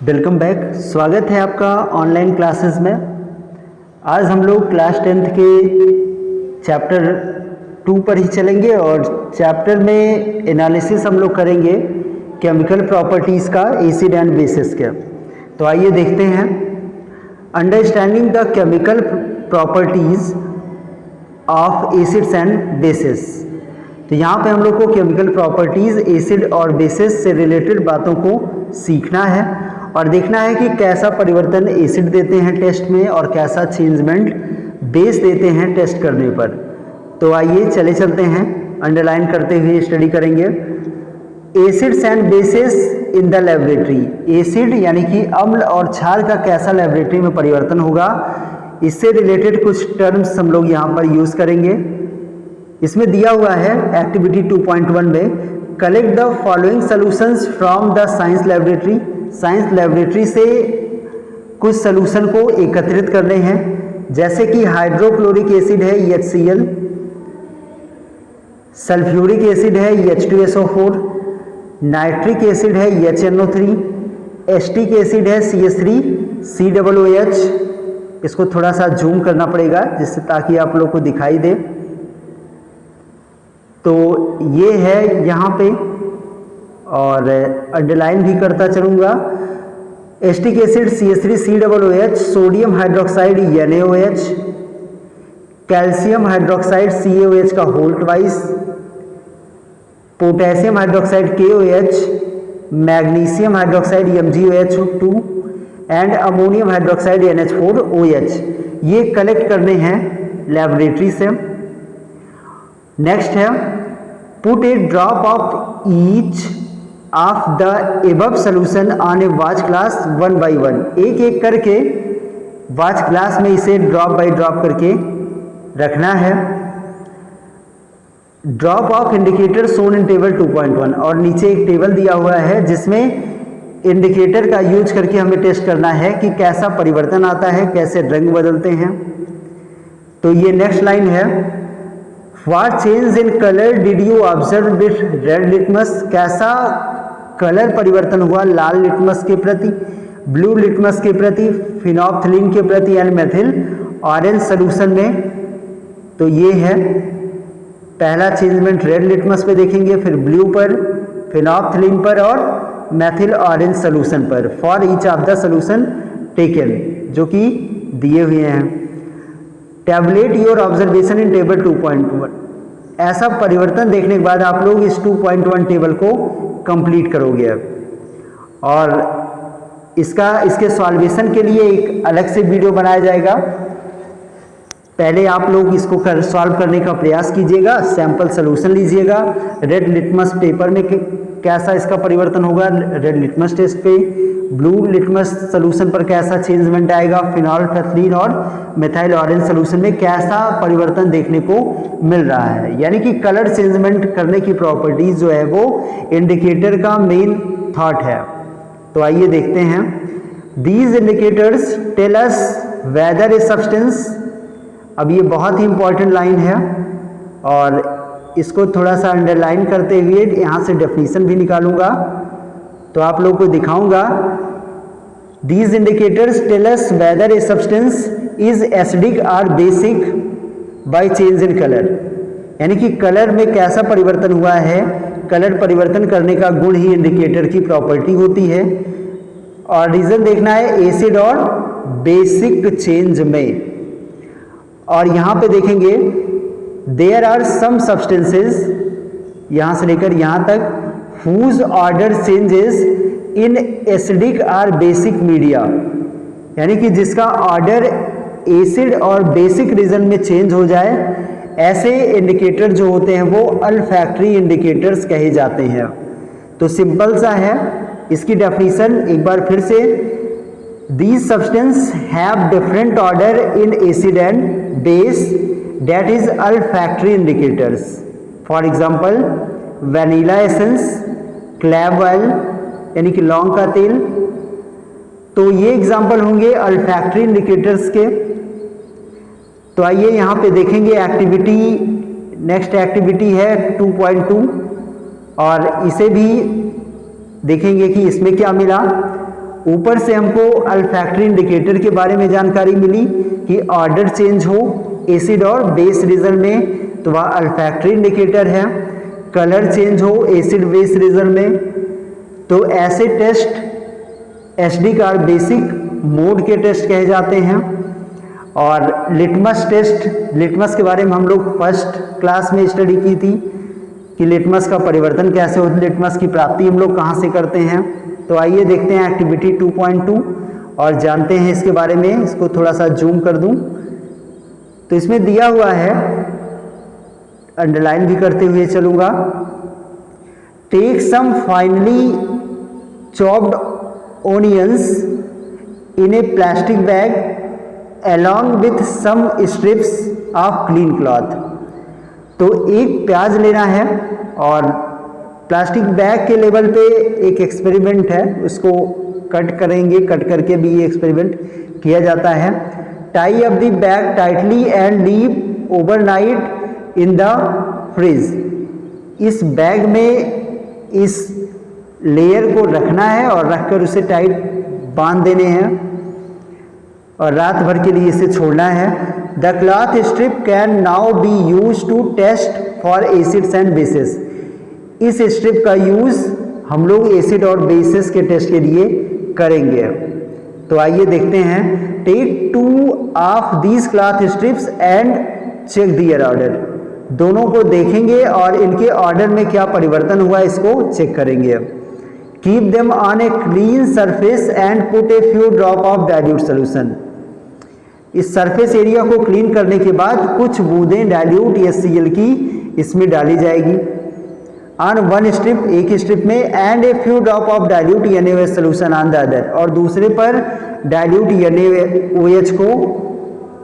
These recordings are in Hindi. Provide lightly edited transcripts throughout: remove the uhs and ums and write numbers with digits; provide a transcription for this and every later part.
Welcome back. स्वागत है आपका ऑनलाइन क्लासेस में। आज हम लोग क्लास 10th के चैप्टर 2 पर ही चलेंगे और चैप्टर में एनालिसिस हम लोग करेंगे केमिकल प्रॉपर्टीज़ का एसिड एंड बेसिस के। तो आइए देखते हैं understanding the chemical properties of acids and basis. तो यहाँ पे हम लोग को केमिकल प्रॉपर्टीज़ एसिड और बेसिस से रिलेटेड बातों को सीखना है और देखना है कि कैसा परिवर्तन एसिड देते हैं टेस्ट में और कैसा चेंजमेंट बेस देते हैं टेस्ट करने पर। तो आइए चले चलते हैं, अंडरलाइन करते हुए स्टडी करेंगे। Acids and basis in the laboratory. Acid यानी कि अम्ल और क्षार का कैसा लेबोरेटरी में परिवर्तन होगा, इससे रिलेटेड कुछ टर्म्स हम लोग यहाँ पर यूज़ करेंगे। इसमें दिया हुआ है एक्टिविटी 2.1 में collect the following solutions from the science laboratory. Science laboratory से कुछ सॉल्यूशन को एकत्रित करने हैं, जैसे कि हाइड्रोक्लोरिक एसिड है HCl, सल्फ्यूरिक एसिड है H2SO4, नाइट्रिक एसिड है HNO3, एस्टिक एसिड है CH3COOH। इसको थोड़ा सा जूम करना पड़ेगा जिससे ताकि आप लोग को दिखाई दे। तो ये है यहाँ पे और अंडरलाइन भी करता चलूँगा। Acetic acid CH3COOH, sodium hydroxide NaOH, calcium hydroxide CaOH का whole twice, potassium hydroxide KOH, magnesium hydroxide MgOH2 and ammonium hydroxide NH4OH। ये कलेक्ट करने हैं लेबोरेटरी से। नेक्स्ट है put a drop of each of the above solution on a watch glass 1 by 1। एक एक करके वाच ग्लास में इसे ड्रॉप बाय ड्रॉप करके रखना है। Drop of indicator shown in table 2.1। और नीचे एक टेबल दिया हुआ है जिसमें इंडिकेटर का यूज करके हमें टेस्ट करना है कि कैसा परिवर्तन आता है, कैसे रंग बदलते हैं। तो ये नेक्स्ट लाइन है, what change in colour did you observe with red litmus. कैसा कलर परिवर्तन हुआ लाल लिटमस के प्रति, ब्लू लिटमस के प्रति, फिनोल्फ्थलीन के प्रति एंड मेथिल ऑरेंज सोल्यूशन में। तो ये है पहला चेंजमेंट रेड लिटमस पे देखेंगे, फिर ब्लू पर, फिनोल्फ्थलीन पर और मेथिल ऑरेंज सोल्यूशन पर for each of the solution taken, जो कि दिए हुए हैं। Tablet your observation in table 2.1। ऐसा परिवर्तन देखने के बाद आप लोग इस 2.1 टेबल को कंप्लीट करोगे और इसके सॉल्वेशन के लिए एक अलग से वीडियो बनाया जाएगा। पहले आप लोग इसको सॉल्व करने का प्रयास कीजिएगा, सैंपल सोल्यूशन लीजिएगा। रेड लिटमस पेपर में कैसा इसका परिवर्तन होगा रेड लिटमस टेस्ट पे, ब्लू लिटमस सोल्यूशन पर कैसा चेंजमेंट आएगा, फिनोल्फ्थलीन और मेथिल ऑरेंज सोल्यूशन में कैसा परिवर्तन देखने को मिल रहा है। यानी कि कलर चेंजमेंट करने की प्रॉपर्टीज जो है वो इंडिकेटर का मेन थॉट है। तो आइए देखते हैं। These indicators tell us whether a substance. अब ये बहुत ही इंपॉर्टेंट लाइन है और इसको थोड़ा सा अंडरलाइन करते हुए यहाँ से डेफिनेशन भी निकालूंगा तो आप लोगों को दिखाऊंगा। These indicators tell us whether a substance is acidic or basic by change in color। यानी कि कलर में कैसा परिवर्तन हुआ है, कलर परिवर्तन करने का गुण ही इंडिकेटर की प्रॉपर्टी होती है। और रीजन देखना है एसिड और बेसिक चेंज में। और यहाँ पे देखेंगे देयर आर सम सब्सटेंसेस, यहाँ से लेकर यहाँ तक, whose order changes in acidic or basic media। यानी कि जिसका ऑर्डर एसिड और बेसिक रीजन में चेंज हो जाए, ऐसे इंडिकेटर जो होते हैं वो अल्फैक्टरी इंडिकेटर्स कहे जाते हैं। तो सिंपल सा है इसकी डेफिनेशन एक बार फिर से। These substances have different order in acid and base, that is olfactory indicators। For example, vanilla essence, clove oil यानी कि लौंग का तेल। तो ये एग्जाम्पल होंगे अल्फैक्टरी इंडिकेटर्स के। तो आइए यहाँ पे देखेंगे एक्टिविटी। नेक्स्ट एक्टिविटी है 2.2 और इसे भी देखेंगे कि इसमें क्या मिला। ऊपर से हमको अल्फैक्टरी इंडिकेटर के बारे में जानकारी मिली कि ऑर्डर चेंज हो एसिड और बेस रिजल्ट में तो वह अल्फैक्टरी इंडिकेटर है। कलर चेंज हो एसिड बेस रिजल्ट में तो ऐसे टेस्ट एसडी का बेसिक मोड के टेस्ट कहे जाते हैं। और लिटमस टेस्ट, लिटमस के बारे में हम लोग फर्स्ट क्लास में स्टडी की थी कि लिटमस का परिवर्तन कैसे होता है, लिटमस की प्राप्ति हम लोग कहाँ से करते हैं। तो आइए देखते हैं एक्टिविटी 2.2 और जानते हैं इसके बारे में। इसको थोड़ा सा जूम कर दूं तो इसमें दिया हुआ है, अंडरलाइन भी करते हुए चलूंगा। Take some finely chopped onions in a plastic bag along with some strips of clean cloth। तो एक प्याज लेना है और प्लास्टिक बैग के लेवल पे एक एक्सपेरिमेंट है, उसको कट करेंगे, कट करके भी ये एक्सपेरिमेंट किया जाता है। Tie up the bag tightly and leave overnight in the fridge. इस बैग में इस लेयर को रखना है और रखकर उसे टाइट बांध देने हैं और रात भर के लिए इसे छोड़ना है। The cloth strip can now be use to test for acids and bases. इस स्ट्रिप का यूज हम लोग एसिड और बेसिस के टेस्ट के लिए करेंगे। तो आइए देखते हैं। Take 2 of these cloth strips and check their odour. दोनों को देखेंगे और इनके ऑर्डर में क्या परिवर्तन हुआ इसको चेक करेंगे। Keep them on a clean surface and put a few drop of dilute solution. इस सरफेस एरिया को क्लीन करने के बाद कुछ बूंदें डाइल्यूट HCl की इसमें डाली जाएगी। ऑन वन स्ट्रिप, एक स्ट्रिप में, and a few drop of dilute NaOH solution on the other, और दूसरे पर डाइल्यूट NaOH को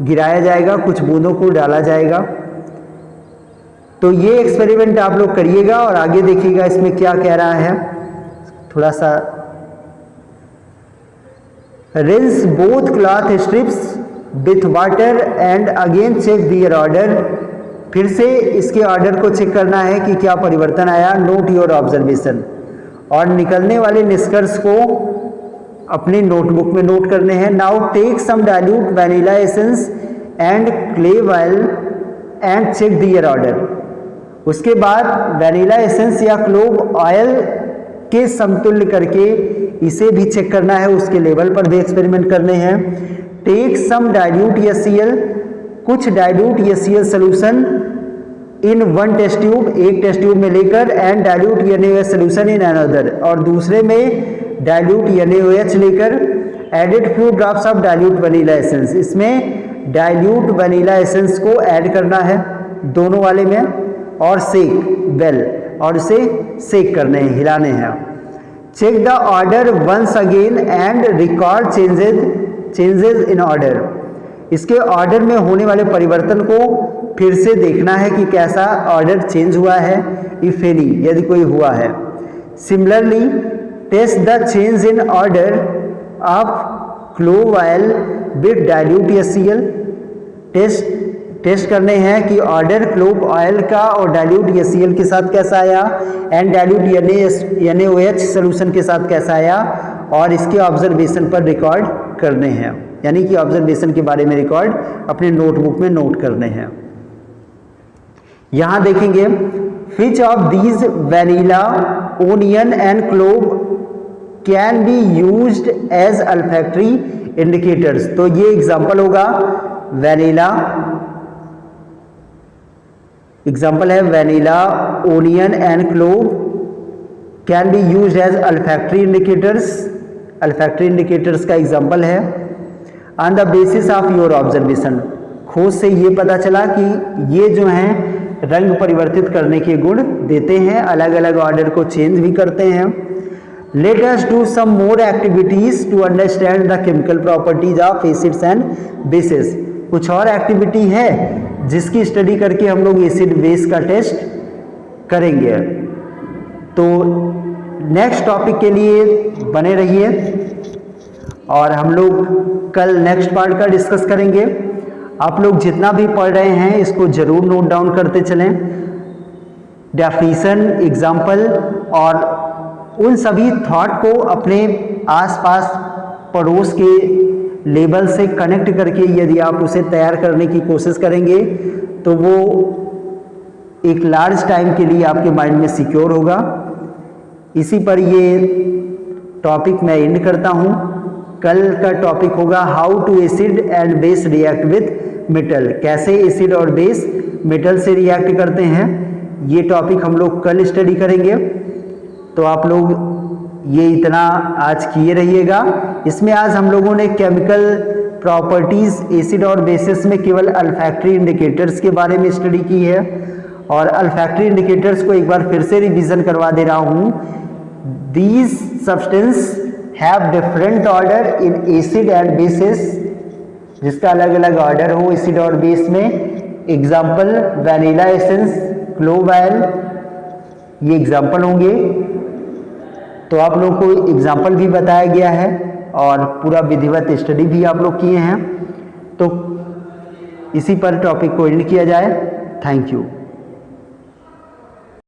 गिराया जाएगा, कुछ बूंदों को डाला जाएगा। तो ये एक्सपेरिमेंट आप लोग करिएगा और आगे देखिएगा इसमें क्या कह रहा है। थोड़ा सा rinse both cloth strips with water and again check their odour. फिर से इसके ऑर्डर को चेक करना है कि क्या परिवर्तन आया। नोट योर ऑब्जर्वेशन, और निकलने वाले निष्कर्ष को अपने नोटबुक में नोट करने हैं। Now take some dilute vanilla essence and clove oil and check their order. उसके बाद वैनिला एसेंस या क्लोव ऑयल के समतुल्य करके इसे भी चेक करना है, उसके लेवल पर भी एक्सपेरिमेंट करने हैं। टेक सम डाइल्यूट HCl, कुछ dilute HCl solution in one test tube, एक टेस्ट ट्यूब में लेकर, and dilute NaOH solution in another, और दूसरे में डाइल्यूट NaOH लेकर। Added few drops of dilute vanilla essence, इसमें डाइल्यूट वनीला एसेंस को ऐड करना है दोनों वाले में, और सेक वेल, और इसे सेक करने हैं, हिलाने हैं। Check the odour once again and record changes in odour. इसके ऑर्डर में होने वाले परिवर्तन को फिर से देखना है कि कैसा ऑर्डर चेंज हुआ है, इफ एनी, यदि कोई हुआ है। Similarly test the change in odour of clove oil with dilute HCl। Test करने हैं कि ऑर्डर क्लोव ऑयल का और डाइल्यूट HCl के साथ कैसा आया, एंड डाइल्यूट NaOH सोल्यूशन के साथ कैसा आया, और इसके ऑब्जर्वेशन पर रिकॉर्ड करने हैं, यानी कि ऑब्जर्वेशन के बारे में रिकॉर्ड अपने नोटबुक में नोट करने हैं। यहां देखेंगे which of these vanilla, onion and clove can be used as olfactory indicators. तो ये एग्जांपल होगा वैनिला, एग्जाम्पल है vanilla, onion and clove can be used as olfactory indicators. Olfactory indicators का एग्जाम्पल है। On the basis of your observation, खोज से ये पता चला कि ये जो हैं रंग परिवर्तित करने के गुण देते हैं, अलग अलग ऑर्डर को चेंज भी करते हैं। Let us do some more activities to understand the chemical properties of acids and bases. कुछ और एक्टिविटी है जिसकी स्टडी करके हम लोग एसिड बेस का टेस्ट करेंगे। तो नेक्स्ट टॉपिक के लिए बने रहिए और हम लोग कल नेक्स्ट पार्ट का डिस्कस करेंगे। आप लोग जितना भी पढ़ रहे हैं इसको जरूर नोट डाउन करते चलें। डेफिनेशन, एग्जाम्पल और उन सभी थॉट को अपने आसपास पड़ोस के लेवल से कनेक्ट करके यदि आप उसे तैयार करने की कोशिश करेंगे तो वो एक लार्ज टाइम के लिए आपके माइंड में सिक्योर होगा। इसी पर ये टॉपिक मैं एंड करता हूँ। कल का टॉपिक होगा how to acid and base react with metal, कैसे एसिड और बेस मेटल से रिएक्ट करते हैं। ये टॉपिक हम लोग कल स्टडी करेंगे। तो आप लोग ये इतना आज किए रहिएगा। इसमें आज हम लोगों ने केमिकल प्रॉपर्टीज एसिड और बेसिस में केवल अल्फैक्टरी इंडिकेटर्स के बारे में स्टडी की है। और अल्फैक्टरी इंडिकेटर्स को एक बार फिर से रिवीजन करवा दे रहा हूँ। These substance have different order in acid and bases, जिसका अलग अलग ऑर्डर हो एसिड और बेस में। Example vanilla essence, clove oil, ये एग्जाम्पल होंगे। तो आप लोग को एग्जाम्पल भी बताया गया है और पूरा विधिवत स्टडी भी आप लोग किए हैं। तो इसी पर टॉपिक को एंड किया जाए। Thank you.